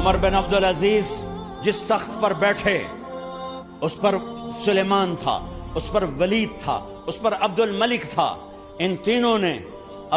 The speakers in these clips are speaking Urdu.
عمر بن عبدالعزیز جس تخت پر بیٹھے اس پر سلیمان تھا، اس پر ولید تھا، اس پر عبد الملک تھا. ان تینوں نے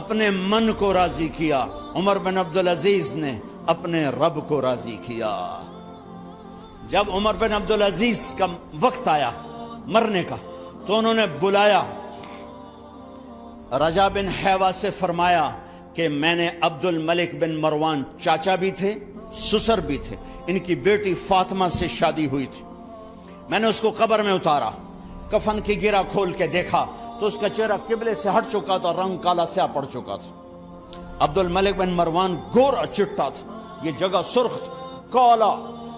اپنے من کو راضی کیا، عمر بن عبدالعزیز نے اپنے رب کو راضی کیا. جب عمر بن عبدالعزیز کا وقت آیا مرنے کا تو انہوں نے بلایا رجا بن حیوہ سے، فرمایا کہ میں نے عبد الملک بن مروان چاچا بھی تھے سسر بھی تھے، ان کی بیٹی فاطمہ سے شادی ہوئی تھی. میں نے اس کو قبر میں اتارا، کفن کی گرہ کھول کے دیکھا تو اس کا چہرہ قبلے سے ہٹ چکا تھا، رنگ کالا سیاہ پڑ چکا تھا. عبد الملک بن مروان گورا چٹا تھا، یہ جگہ سرخ تھی، کالا.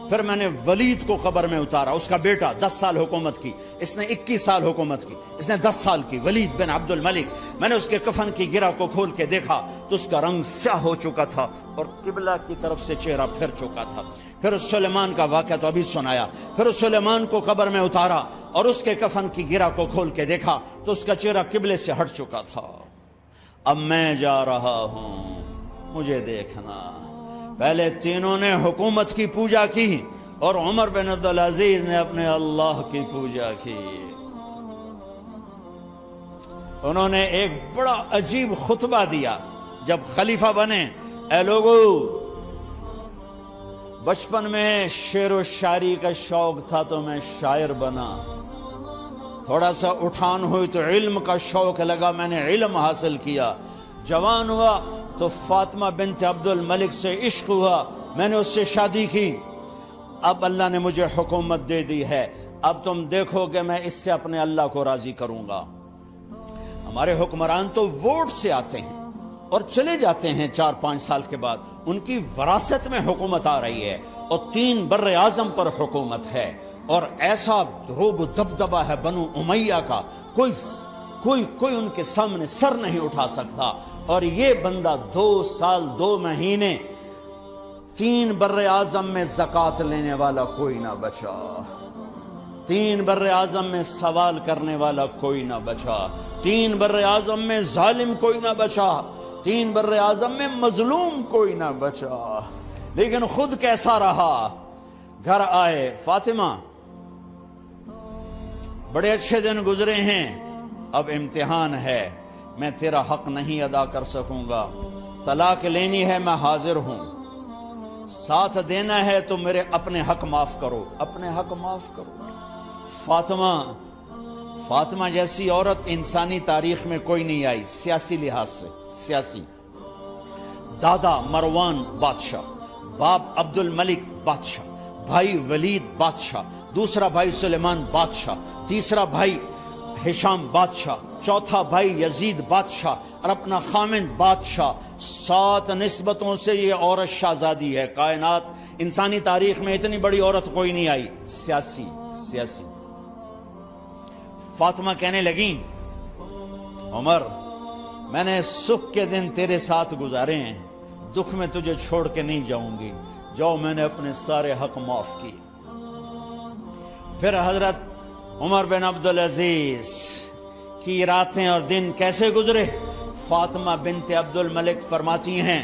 پھر میں نے ولید کو قبر میں اتارا، اس کا بیٹا 10 سال حکومت کی، اس نے 21 سال حکومت کی، اس نے 10 سال کی، ولید بن عبد الملک. میں نے اس کے کفن کی گرہ کو کھول کے دیکھا تو اس کا رنگ سیاہ ہو چکا تھا اور قبلہ کی طرف سے چہرہ پھر چکا تھا. پھر سلیمان کا واقعہ تو ابھی سنایا. پھر سلیمان کو قبر میں اتارا اور اس کے کفن کی گرہ کو کھول کے دیکھا تو اس کا چہرہ قبلے سے ہٹ چکا تھا. اب میں جا رہا ہوں، مجھے دیکھنا. پہلے تینوں نے حکومت کی پوجا کی اور عمر بن عبدالعزیز نے اپنے اللہ کی پوجا کی. انہوں نے ایک بڑا عجیب خطبہ دیا جب خلیفہ بنے. اے لوگو، بچپن میں شعر و شاعری کا شوق تھا تو میں شاعر بنا، تھوڑا سا اٹھان ہوئی تو علم کا شوق لگا، میں نے علم حاصل کیا. جوان ہوا تو فاطمہ بنت عبد الملک سے عشق ہوا، میں نے اس سے شادی کی. اب اللہ نے مجھے حکومت دے دی ہے، اب تم دیکھو کہ میں اس سے اپنے اللہ کو راضی کروں گا. ہمارے حکمران تو ووٹ سے آتے ہیں اور چلے جاتے ہیں 4-5 سال کے بعد، ان کی وراثت میں حکومت آ رہی ہے اور 3 بر اعظم پر حکومت ہے اور ایسا روب دبدبہ ہے بنو امیہ کا، کوئی ان کے سامنے سر نہیں اٹھا سکتا. اور یہ بندہ 2 سال 2 مہینے 3 بر اعظم میں زکوٰۃ لینے والا کوئی نہ بچا، 3 بر اعظم میں سوال کرنے والا کوئی نہ بچا، 3 بر اعظم میں ظالم کوئی نہ بچا، 3 بر اعظم میں مظلوم کوئی نہ بچا. لیکن خود کیسا رہا؟ گھر آئے، فاطمہ بڑے اچھے دن گزرے ہیں، اب امتحان ہے، میں تیرا حق نہیں ادا کر سکوں گا، طلاق لینی ہے میں حاضر ہوں، ساتھ دینا ہے تو میرے اپنے حق معاف کرو، اپنے حق معاف کرو. فاطمہ جیسی عورت انسانی تاریخ میں کوئی نہیں آئی سیاسی لحاظ سے. سیاسی دادا مروان بادشاہ، باپ عبد الملک بادشاہ، بھائی ولید بادشاہ، دوسرا بھائی سلیمان بادشاہ، تیسرا بھائی ہشام بادشاہ، چوتھا بھائی یزید بادشاہ اور اپنا خامند بادشاہ. 7 نسبتوں سے یہ عورت شہزادی ہے. کائنات انسانی تاریخ میں اتنی بڑی عورت کوئی نہیں آئی. سیاسی. فاطمہ کہنے لگیں، عمر میں نے سکھ کے دن تیرے ساتھ گزارے ہیں، دکھ میں تجھے چھوڑ کے نہیں جاؤں گی، جاؤ میں نے اپنے سارے حق معاف کیے. پھر حضرت عمر بن عبدالعزیز کی راتیں اور دن کیسے گزرے؟ فاطمہ بنت عبد الملک فرماتی ہیں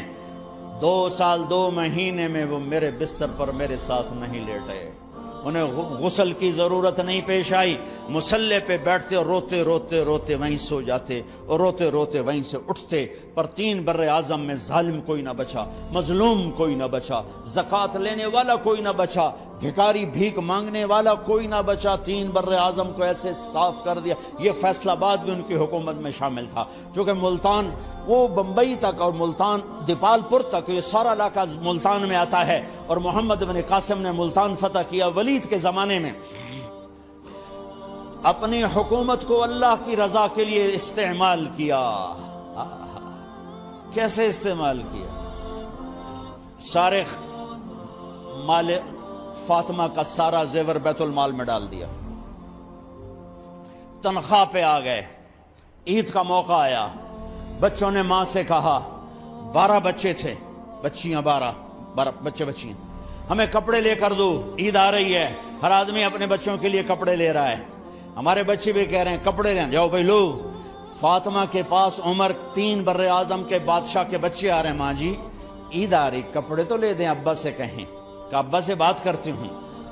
2 سال 2 مہینے میں وہ میرے بستر پر میرے ساتھ نہیں لیٹے، انہیں غسل کی ضرورت نہیں پیش آئی. مصلے پہ بیٹھتے اور روتے وہیں سو جاتے اور روتے وہیں سے اٹھتے. پر 3 بر اعظم میں ظالم کوئی نہ بچا، مظلوم کوئی نہ بچا، زکوٰۃ لینے والا کوئی نہ بچا، بھکاری بھیک مانگنے والا کوئی نہ بچا. 3 بر اعظم کو ایسے صاف کر دیا. یہ فیصل آباد بھی ان کی حکومت میں شامل تھا، چونکہ ملتان وہ بمبئی تک اور ملتان دیپال پور تک یہ سارا علاقہ ملتان میں آتا ہے. اور محمد بن قاسم نے ملتان فتح کیا ولید کے زمانے میں. اپنی حکومت کو اللہ کی رضا کے لیے استعمال کیا. کیسے استعمال کیا؟ سارے مال فاطمہ کا سارا زیور بیت المال میں ڈال دیا. تنخواہ پہ آ گئے، عید کا موقع آیا، بچوں نے ماں سے کہا، 12 بچے تھے، بچیاں 12 بچیاں، ہمیں کپڑے لے کر دو، عید آ رہی ہے، ہر آدمی اپنے بچوں کے لیے کپڑے لے رہا ہے. ہمارے بچے بھی کہہ رہے ہیں کپڑے لیں، جاؤ بھائی لو. فاطمہ کے پاس عمر 3 بر اعظم کے بادشاہ کے بچے آ رہے ہیں، ماں جی عید آ رہی، کپڑے تو لے دیں، ابا سے کہیں. کہ ابا سے بات کرتی ہوں.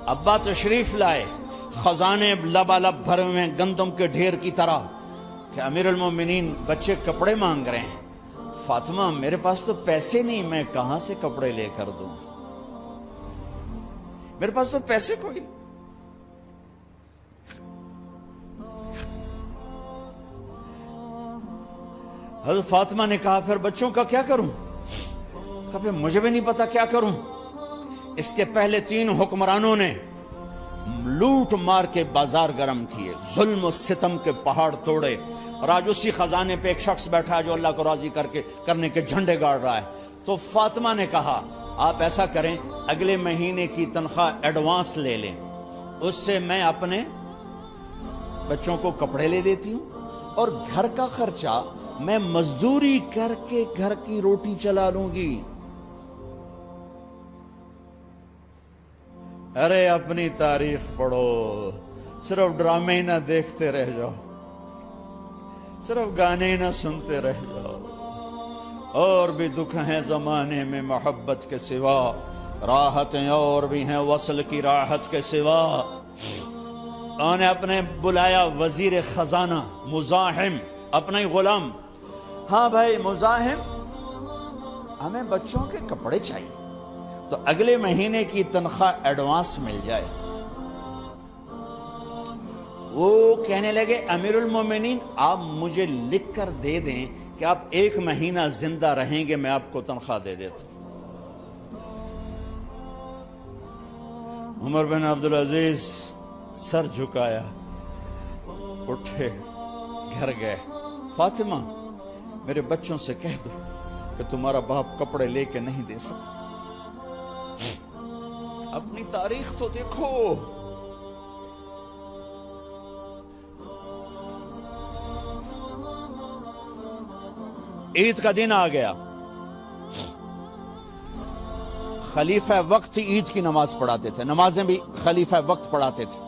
ابا تشریف لائے، خزانے لبالب بھرے ہوئے گندم کے ڈھیر کی طرح، کہ امیر المومنین بچے کپڑے مانگ رہے ہیں. فاطمہ میرے پاس تو پیسے نہیں، میں کہاں سے کپڑے لے کر دوں، میرے پاس تو پیسے کوئی نہیں. حضرت فاطمہ نے کہا پھر بچوں کا کیا کروں؟ کہا پھر مجھے بھی نہیں پتا کیا کروں. اس کے پہلے 3 حکمرانوں نے لوٹ مار کے بازار گرم کیے، ظلم و ستم کے پہاڑ توڑے، اور آج اسی خزانے پہ ایک شخص بیٹھا ہے جو اللہ کو راضی کرنے کے جھنڈے گاڑ رہا ہے. تو فاطمہ نے کہا آپ ایسا کریں، اگلے مہینے کی تنخواہ ایڈوانس لے لیں، اس سے میں اپنے بچوں کو کپڑے لے دیتی ہوں، اور گھر کا خرچہ میں مزدوری کر کے گھر کی روٹی چلا لوں گی. ارے اپنی تاریخ پڑھو، صرف ڈرامے ہی نہ دیکھتے رہ جاؤ، صرف گانے ہی نہ سنتے رہ جاؤ. اور بھی دکھ ہیں زمانے میں محبت کے سوا، راحتیں اور بھی ہیں وصل کی راحت کے سوا. انہوں نے اپنے بلایا وزیر خزانہ مزاحم، اپنا ہی غلام. ہاں بھائی مزاحم، ہمیں بچوں کے کپڑے چاہیے، تو اگلے مہینے کی تنخواہ ایڈوانس مل جائے. وہ کہنے لگے امیر المومنین آپ مجھے لکھ کر دے دیں کہ آپ 1 مہینہ زندہ رہیں گے، میں آپ کو تنخواہ دے دیتا ہوں. عمر بن عبدالعزیز سر جھکایا، اٹھے، گھر گئے. فاطمہ میرے بچوں سے کہہ دو کہ تمہارا باپ کپڑے لے کے نہیں دے سکتا. اپنی تاریخ تو دیکھو. عید کا دن آ گیا، خلیفہ وقت عید کی نماز پڑھاتے تھے، نمازیں بھی خلیفہ وقت پڑھاتے تھے.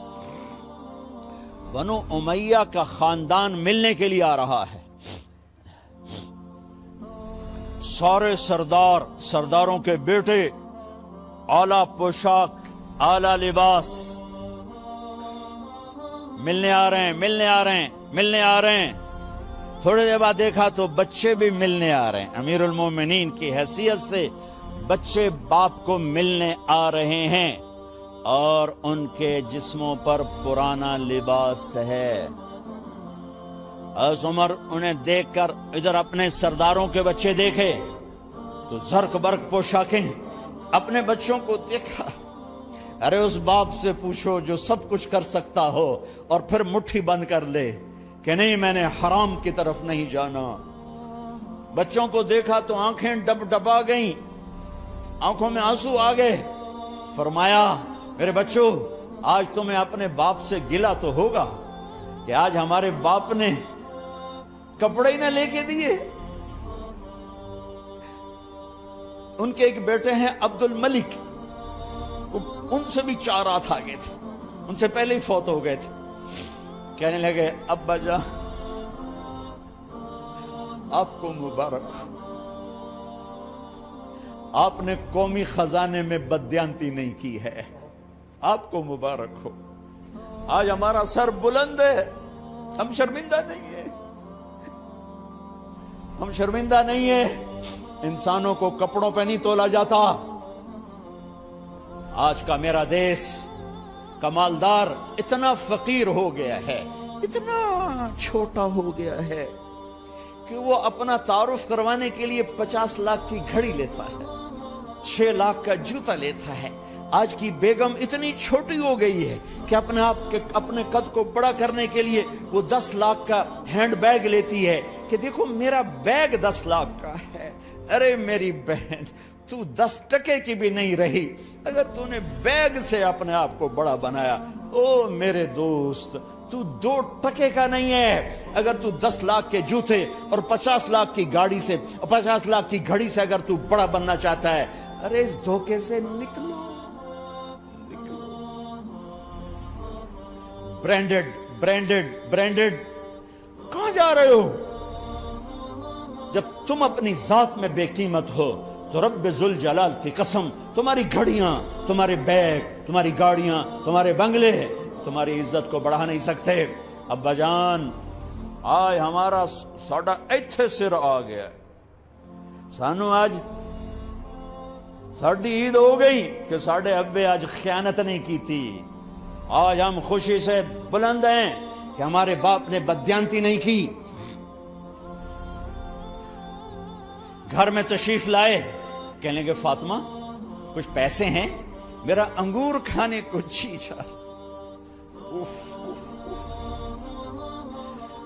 بنو امیہ کا خاندان ملنے کے لیے آ رہا ہے. سارے سرداروں کے بیٹے اعلیٰ پوشاک، اعلیٰ لباس، ملنے آ رہے ہیں. تھوڑے دیر بعد دیکھا تو بچے بھی ملنے آ رہے ہیں. امیر المومنین کی حیثیت سے بچے باپ کو ملنے آ رہے ہیں، اور ان کے جسموں پر پرانا لباس ہے. حضرت عمر انہیں دیکھ کر ادھر اپنے سرداروں کے بچے دیکھے تو زرق برق پوشاکیں، اپنے بچوں کو دیکھا. ارے اس باپ سے پوچھو جو سب کچھ کر سکتا ہو اور پھر مٹھی بند کر لے کہ نہیں میں نے حرام کی طرف نہیں جانا. بچوں کو دیکھا تو آنکھیں ڈبا گئیں، آنکھوں میں آنسو آ گئے. فرمایا میرے بچوں آج تمہیں اپنے باپ سے گلہ تو ہوگا کہ آج ہمارے باپ نے کپڑے ہی نہ لے کے دیے. ان کے ایک بیٹے ہیں عبد الملک، ان سے بھی 4 رات آگے تھے، ان سے پہلے ہی فوت ہو گئے تھے. کہنے لگے ابا جان آپ کو مبارک ہو، آپ نے قومی خزانے میں بددیانتی نہیں کی ہے، آپ کو مبارک ہو. آج ہمارا سر بلند ہے، ہم شرمندہ نہیں ہیں، ہم شرمندہ نہیں ہیں. انسانوں کو کپڑوں پہ نہیں تولا جاتا. آج کا میرا دیس کا مالدار اتنا فقیر ہو گیا ہے، اتنا چھوٹا ہو گیا ہے کہ وہ اپنا تعارف کروانے کے لیے 50 لاکھ کی گھڑی لیتا ہے، 6 لاکھ کا جوتا لیتا ہے. آج کی بیگم اتنی چھوٹی ہو گئی ہے کہ اپنے قد کو بڑا کرنے کے لیے وہ 10 لاکھ کا ہینڈ بیگ لیتی ہے کہ دیکھو میرا بیگ 10 لاکھ کا ہے. ارے میری بہن تو 10 ٹکے کی بھی نہیں رہی اگر تو نے بیگ سے اپنے آپ کو بڑا بنایا. او میرے دوست تو 2 ٹکے کا نہیں ہے اگر تو 10 لاکھ کے جوتے اور 50 لاکھ کی گاڑی سے اور 50 لاکھ کی گھڑی سے اگر تو بڑا بننا چاہتا ہے. ارے اس دھوکے سے نکلو. برینڈڈ کہاں جا رہے ہو؟ جب تم اپنی ذات میں بے قیمت ہو تو رب ذوالجلال کی قسم تمہاری گھڑیاں، تمہارے بیگ، تمہاری گاڑیاں، تمہارے بنگلے تمہاری عزت کو بڑھا نہیں سکتے۔ ابا جان آج ہمارا ساڈا ایتھے سر آ گیا، سانو آج ساڈی عید ہو گئی کہ ساڈے ابے آج خیانت نہیں کی تھی۔ آج ہم خوشی سے بلند ہیں کہ ہمارے باپ نے بددیانتی نہیں کی۔ گھر میں تشریف لائے، کہنے لگے فاطمہ کچھ پیسے ہیں، میرا انگور کھانے کو جی چاہ۔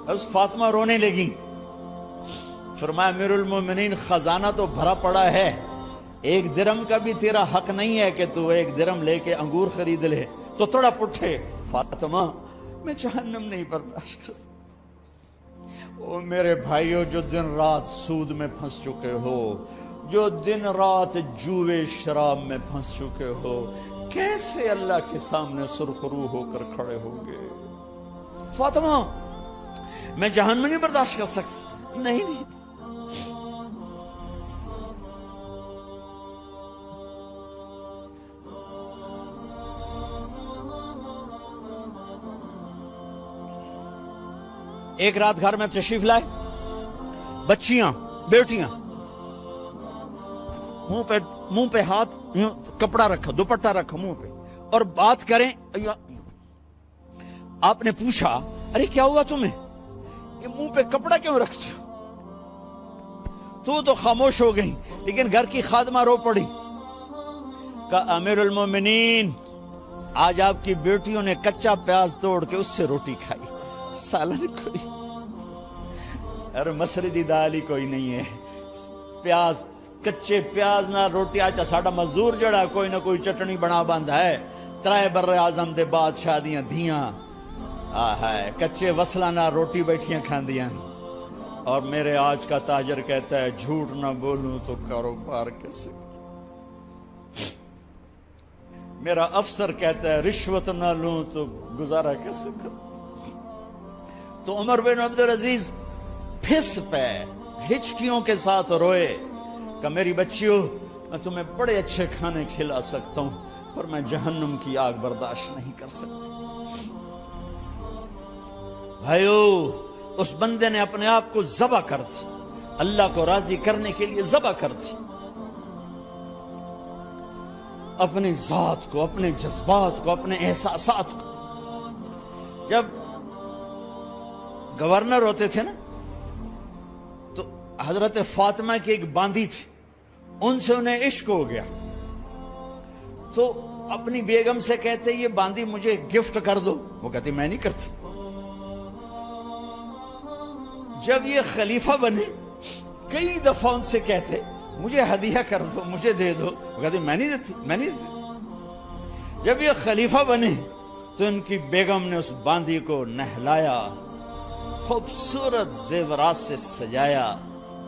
بس فاطمہ رونے لگی۔ فرمایا امیر المومنین خزانہ تو بھرا پڑا ہے، 1 درم کا بھی تیرا حق نہیں ہے کہ تو 1 درم لے کے انگور خرید لے۔ تو تھوڑا پٹھے، فاطمہ میں جہنم نہیں برداشت کر سکتا۔ او میرے بھائیو جو دن رات سود میں پھنس چکے ہو، جو دن رات جوے شراب میں پھنس چکے ہو، کیسے اللہ کے سامنے سرخرو ہو کر کھڑے ہوگے؟ فاطمہ میں جہنم نہیں برداشت کر سکتا۔ نہیں ایک رات گھر میں تشریف لائے، بچیاں بیٹیاں، منہ پہ ہاتھ، کپڑا رکھا، دوپٹہ رکھا منہ پہ، اور بات کریں۔ آپ نے پوچھا ارے کیا ہوا تمہیں، یہ منہ پہ کپڑا کیوں رکھتے ہو؟ تو خاموش ہو گئی، لیکن گھر کی خادمہ رو پڑی۔ کہا امیر المومنین آج آپ کی بیٹیوں نے کچا پیاز توڑ کے اس سے روٹی کھائی، سالن کوئی، ارے مسری دی دال ہی کوئی نہیں ہے، پیاز، کچے پیاز نہ روٹی۔ آج ساڈا مزدور جڑا کوئی نہ کوئی چٹنی بنا بند ہے، 3 بر اعظم دے بادشاہ دیاں دھیاں ہے کچے وصلہ نہ روٹی بیٹھیاں کھاندیاں۔ اور میرے آج کا تاجر کہتا ہے جھوٹ نہ بولوں تو کاروبار کیسے، میرا افسر کہتا ہے رشوت نہ لوں تو گزارا کیسے کروں۔ تو عمر بن عبدالعزیز پھس پہ ہچکیوں کے ساتھ روئے کہ میری بچیوں میں تمہیں بڑے اچھے کھانے کھلا سکتا ہوں پر میں جہنم کی آگ برداشت نہیں کر سکتا۔ بھائیو اس بندے نے اپنے آپ کو ذبح کر دی، اللہ کو راضی کرنے کے لیے ذبح کر دی، اپنی ذات کو، اپنے جذبات کو، اپنے احساسات کو۔ جب گورنر ہوتے تھے نا تو حضرت فاطمہ کی ایک باندی تھی، ان سے انہیں عشق ہو گیا، تو اپنی بیگم سے کہتے یہ باندی مجھے گفٹ کر دو، وہ کہتی میں نہیں کرتی۔ جب یہ خلیفہ بنے کئی دفعہ ان سے کہتے مجھے ہدیہ کر دو، مجھے دے دو، وہ کہتی میں نہیں دیتی، میں نہیں دیتی۔ جب یہ خلیفہ بنے تو ان کی بیگم نے اس باندی کو نہلایا، خوبصورت زیورات سے سجایا،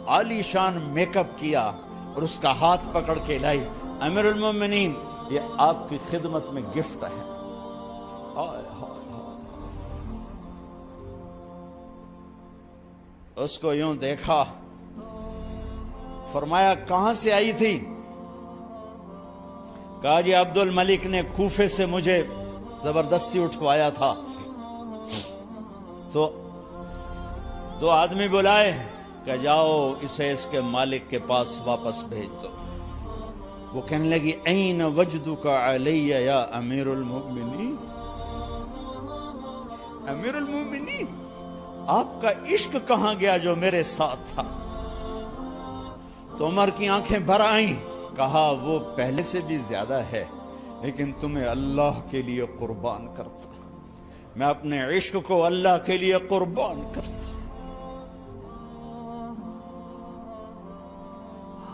عالی شان میک اپ کیا اور اس کا ہاتھ پکڑ کے لائی، امیر المومنین یہ آپ کی خدمت میں گفٹ ہے۔ اس کو یوں دیکھا، فرمایا کہاں سے آئی تھی؟ کہا جی عبد الملک نے کوفے سے مجھے زبردستی اٹھوایا تھا، تو 2 آدمی بلائے کہ جاؤ اسے اس کے مالک کے پاس واپس بھیج دو۔ وہ کہنے لگی این وجدک علی یا امیر المؤمنین، امیر المؤمنین آپ کا عشق کہاں گیا جو میرے ساتھ تھا؟ تو عمر کی آنکھیں بھر آئیں، کہا وہ پہلے سے بھی زیادہ ہے لیکن تمہیں اللہ کے لیے قربان کرتا، میں اپنے عشق کو اللہ کے لیے قربان کرتا۔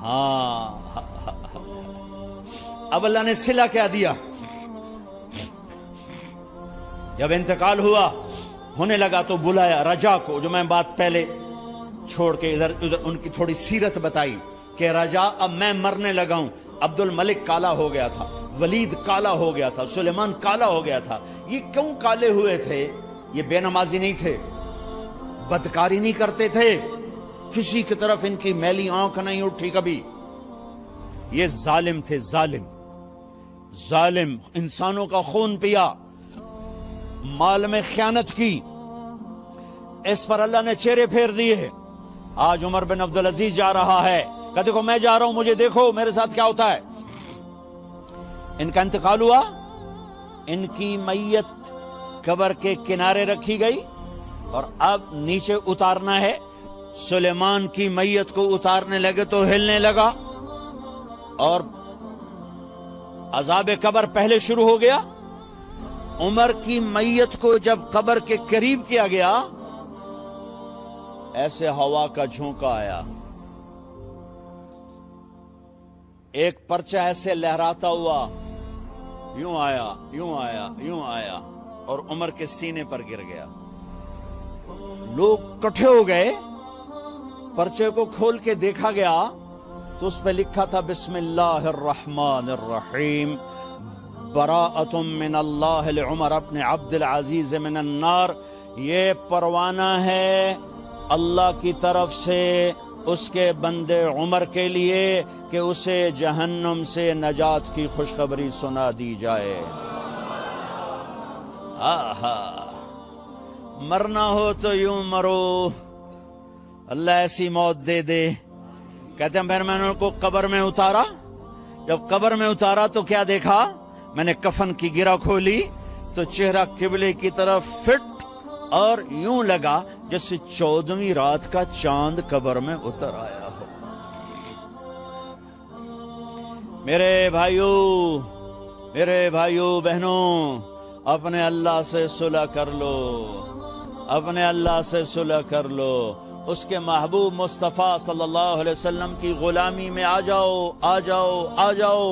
ہاں اب اللہ نے صلہ کیا دیا؟ جب انتقال ہوا ہونے لگا تو بلایا رجا کو، جو میں بات پہلے چھوڑ کے ادھر ان کی تھوڑی سیرت بتائی کہ رجا اب میں مرنے لگا ہوں، عبد الملک کالا ہو گیا تھا، ولید کالا ہو گیا تھا، سلیمان کالا ہو گیا تھا۔ یہ کیوں کالے ہوئے تھے؟ یہ بے نمازی نہیں تھے، بدکاری نہیں کرتے تھے، کسی کی طرف ان کی میلی آنکھ نہیں اٹھی کبھی، یہ ظالم تھے، ظالم انسانوں کا خون پیا، مال میں خیانت کی، اس پر اللہ نے چہرے پھیر دیے۔ آج عمر بن عبدالعزیز جا رہا ہے کہ دیکھو میں جا رہا ہوں، مجھے دیکھو میرے ساتھ کیا ہوتا ہے۔ ان کا انتقال ہوا، ان کی میت قبر کے کنارے رکھی گئی اور اب نیچے اتارنا ہے۔ سلیمان کی میت کو اتارنے لگے تو ہلنے لگا اور عذاب قبر پہلے شروع ہو گیا۔ عمر کی میت کو جب قبر کے قریب کیا گیا، ایسے ہوا کا جھونکا آیا، ایک پرچہ ایسے لہراتا ہوا یوں آیا، یوں آیا، یوں آیا اور عمر کے سینے پر گر گیا۔ لوگ کٹھے ہو گئے، پرچے کو کھول کے دیکھا گیا تو اس پہ لکھا تھا بسم اللہ الرحمن الرحیم، براءۃ من اللہ لعمر بن عبد العزیز من النار۔ یہ پروانہ ہے اللہ کی طرف سے اس کے بندے عمر کے لیے کہ اسے جہنم سے نجات کی خوشخبری سنا دی جائے۔ آہا، مرنا ہو تو یوں مرو، اللہ ایسی موت دے دے۔ کہتے ہیں پھر میں نے ان کو قبر میں اتارا، جب قبر میں اتارا تو کیا دیکھا؟ میں نے کفن کی گرہ کھولی تو چہرہ قبلے کی طرف فٹ اور یوں لگا جیسے 14ویں رات کا چاند قبر میں اتر آیا ہو۔ میرے بھائیوں بہنوں، اپنے اللہ سے صلح کر لو، اپنے اللہ سے صلح کر لو، اس کے محبوب مصطفیٰ صلی اللہ علیہ وسلم کی غلامی میں آ جاؤ، آ جاؤ، آ جاؤ۔